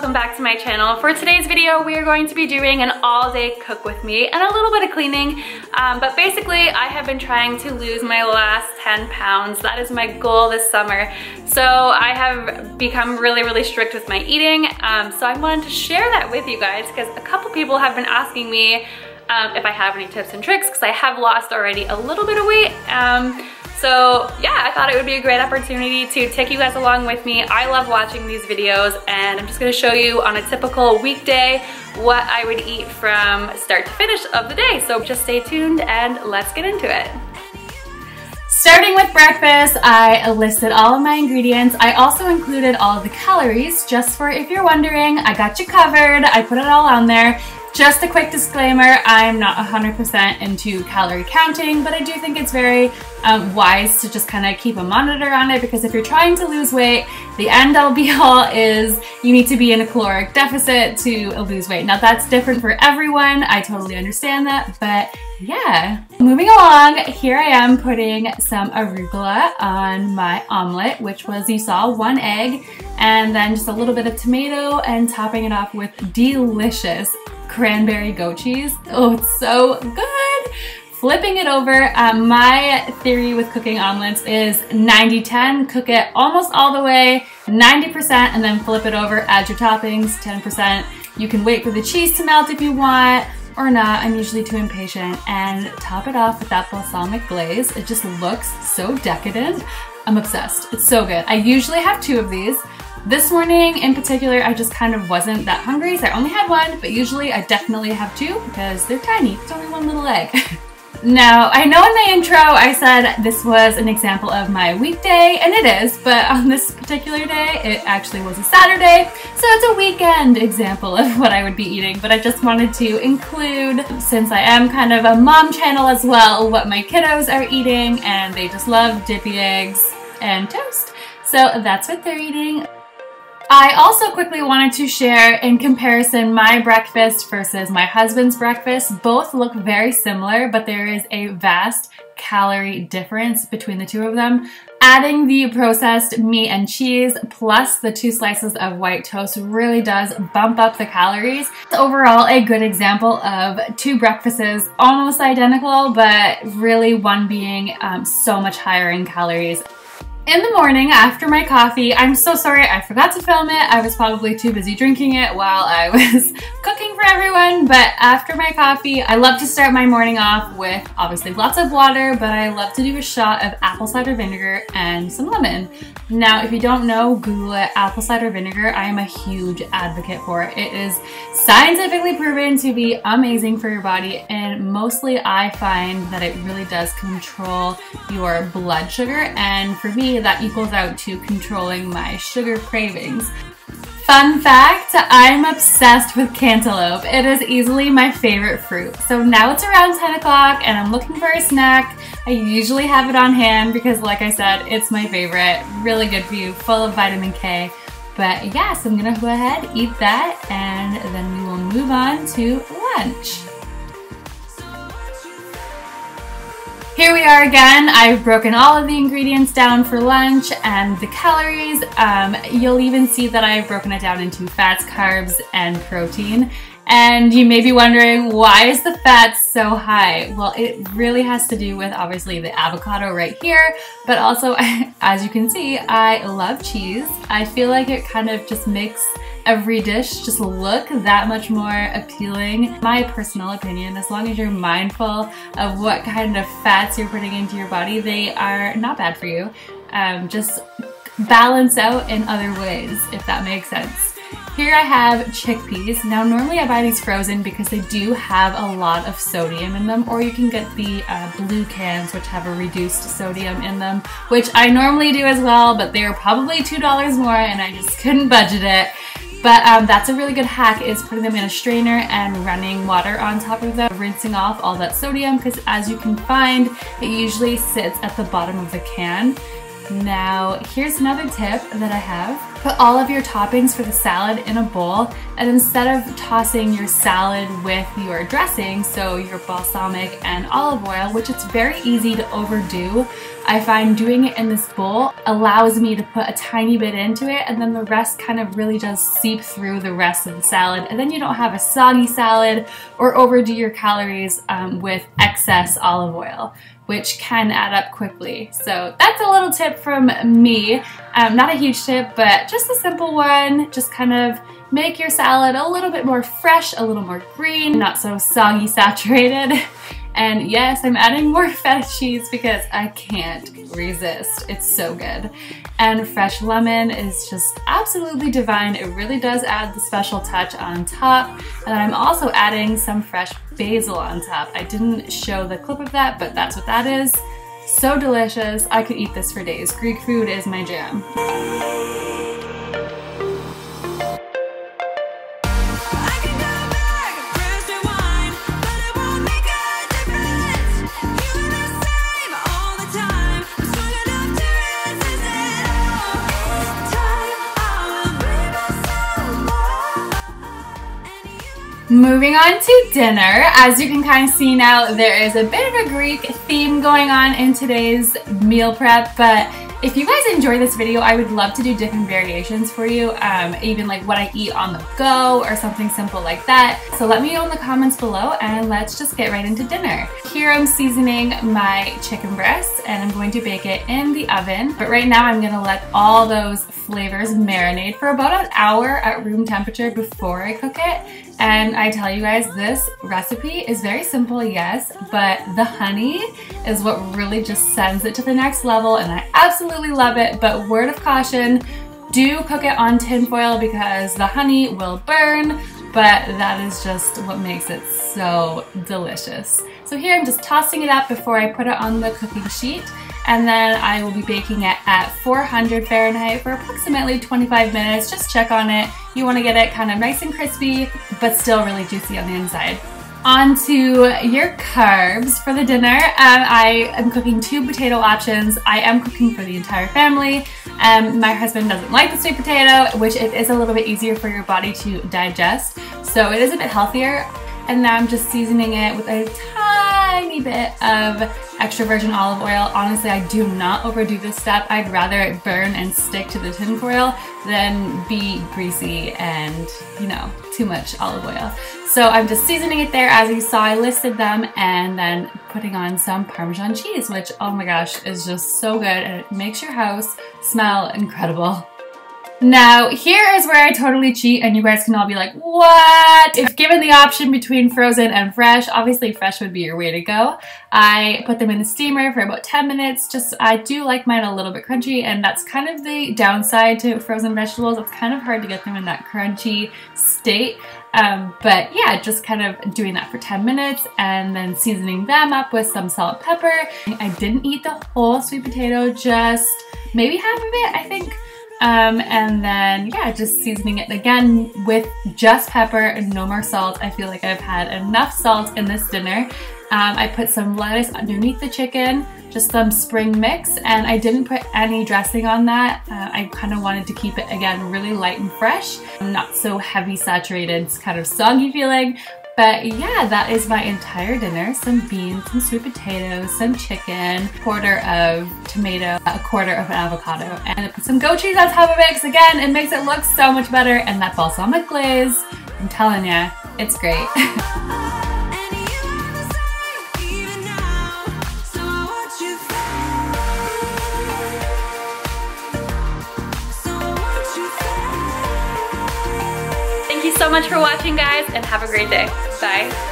welcome back to my channel. For today's video, we are going to be doing an all-day cook with me and a little bit of cleaning. But basically, I have been trying to lose my last 10 pounds. That is my goal this summer. So I have become really strict with my eating. So I wanted to share that with you guys because a couple people have been asking me if I have any tips and tricks because I have lost already a little bit of weight. So yeah, I thought it would be a great opportunity to take you guys along with me. I love watching these videos and I'm just gonna show you on a typical weekday what I would eat from start to finish of the day. So just stay tuned and let's get into it. Starting with breakfast, I listed all of my ingredients. I also included all of the calories, just for if you're wondering, I got you covered. I put it all on there. Just a quick disclaimer, I'm not 100% into calorie counting, but I do think it's very wise to just kind of keep a monitor on it, because if you're trying to lose weight, the end all be all is you need to be in a caloric deficit to lose weight. Now that's different for everyone, I totally understand that, but yeah. Moving along, here I am putting some arugula on my omelet, which was, you saw, 1 egg, and then just a little bit of tomato and topping it off with delicious cranberry goat cheese. Oh, it's so good. Flipping it over, my theory with cooking omelets is 90-10. Cook it almost all the way, 90%, and then flip it over, add your toppings, 10%. You can wait for the cheese to melt if you want, or not. I'm usually too impatient. And top it off with that balsamic glaze. It just looks so decadent. I'm obsessed. It's so good. I usually have 2 of these. This morning in particular, I just kind of wasn't that hungry, so I only had 1, but usually I definitely have 2 because they're tiny. It's only 1 little egg. Now, I know in my intro I said this was an example of my weekday, and it is, but on this particular day, it actually was a Saturday, so it's a weekend example of what I would be eating, but I just wanted to include, since I am kind of a mom channel as well, what my kiddos are eating, and they just love dippy eggs and toast. So that's what they're eating. I also quickly wanted to share, in comparison, my breakfast versus my husband's breakfast. Both look very similar, but there is a vast calorie difference between the 2 of them. Adding the processed meat and cheese plus the 2 slices of white toast really does bump up the calories. It's overall a good example of 2 breakfasts, almost identical, but really one being so much higher in calories. In the morning, after my coffee, I'm so sorry I forgot to film it. I was probably too busy drinking it while I was cooking for everyone, but after my coffee, I love to start my morning off with obviously lots of water, but I love to do a shot of apple cider vinegar and some lemon. Now, if you don't know, Google it, apple cider vinegar. I am a huge advocate for it. It is scientifically proven to be amazing for your body, and mostly I find that it really does control your blood sugar, and for me, that equals out to controlling my sugar cravings. Fun fact, I'm obsessed with cantaloupe. It is easily my favorite fruit. So now it's around 10 o'clock and I'm looking for a snack. I usually have it on hand because, like I said, it's my favorite. Really good for you, full of vitamin K. But yeah, so I'm gonna go ahead, eat that, and then we will move on to lunch. Here we are again. I've broken all of the ingredients down for lunch and the calories. You'll even see that I've broken it down into fats, carbs, and protein. And you may be wondering, why is the fat so high? Well, it really has to do with obviously the avocado right here, but also, as you can see, I love cheese. I feel like it kind of just makes every dish just look that much more appealing. My personal opinion, as long as you're mindful of what kind of fats you're putting into your body, they are not bad for you. Just balance out in other ways, if that makes sense. Here I have chickpeas. Now normally I buy these frozen because they do have a lot of sodium in them, or you can get the blue cans which have a reduced sodium in them, which I normally do as well, but they are probably $2 more and I just couldn't budget it. But that's a really good hack, is putting them in a strainer and running water on top of them, rinsing off all that sodium, because as you can find, it usually sits at the bottom of the can. Now here's another tip that I have. Put all of your toppings for the salad in a bowl, and instead of tossing your salad with your dressing, so your balsamic and olive oil, which it's very easy to overdo, I find doing it in this bowl allows me to put a tiny bit into it, and then the rest kind of really does seep through the rest of the salad, and then you don't have a soggy salad or overdo your calories with excess olive oil, which can add up quickly. So that's a little tip from me. Not a huge tip, but just a simple one. Just kind of make your salad a little bit more fresh, a little more green, not so soggy saturated. And yes, I'm adding more feta cheese because I can't resist. It's so good. And fresh lemon is just absolutely divine. It really does add the special touch on top. And I'm also adding some fresh basil on top. I didn't show the clip of that, but that's what that is. So delicious. I could eat this for days. Greek food is my jam. Moving on to dinner. As you can kind of see now, there is a bit of a Greek theme going on in today's meal prep, but if you guys enjoy this video, I would love to do different variations for you, even like what I eat on the go or something simple like that. So let me know in the comments below and let's just get right into dinner. Here I'm seasoning my chicken breast and I'm going to bake it in the oven. But right now I'm gonna let all those flavors marinate for about an hour at room temperature before I cook it. And I tell you guys, this recipe is very simple, yes, but the honey is what really just sends it to the next level, and I absolutely love it. But word of caution, do cook it on tin foil because the honey will burn, but that is just what makes it so delicious. So here I'm just tossing it up before I put it on the cooking sheet, and then I will be baking it at 400 Fahrenheit for approximately 25 minutes. Just check on it. You want to get it kind of nice and crispy, but still really juicy on the inside. On to your carbs for the dinner. I am cooking 2 potato options. I am cooking for the entire family. My husband doesn't like the sweet potato, which it is a little bit easier for your body to digest. So it is a bit healthier. And now I'm just seasoning it with a tiny bit of extra virgin olive oil. Honestly, I do not overdo this step. I'd rather it burn and stick to the tin foil than be greasy and, you know, too much olive oil. So I'm just seasoning it there. As you saw, I listed them, and then putting on some Parmesan cheese, which, oh my gosh, is just so good, and it makes your house smell incredible. Now, here is where I totally cheat, and you guys can all be like, what? If given the option between frozen and fresh, obviously fresh would be your way to go. I put them in the steamer for about 10 minutes. I do like mine a little bit crunchy, and that's kind of the downside to frozen vegetables. It's kind of hard to get them in that crunchy state. But yeah, just kind of doing that for 10 minutes and then seasoning them up with some salt and pepper. I didn't eat the whole sweet potato, just maybe half of it, I think. And then, yeah, just seasoning it again with just pepper and no more salt. I feel like I've had enough salt in this dinner. I put some lettuce underneath the chicken, just some spring mix, and I didn't put any dressing on that. I kind of wanted to keep it, again, really light and fresh, not so heavy saturated, it's kind of soggy feeling. But yeah, that is my entire dinner. Some beans, some sweet potatoes, some chicken, a quarter of tomato, a quarter of an avocado, and I put some goat cheese on top of it because, again, it makes it look so much better. And that balsamic glaze, I'm telling ya, it's great. Thank you so much for watching, guys, and have a great day. Bye.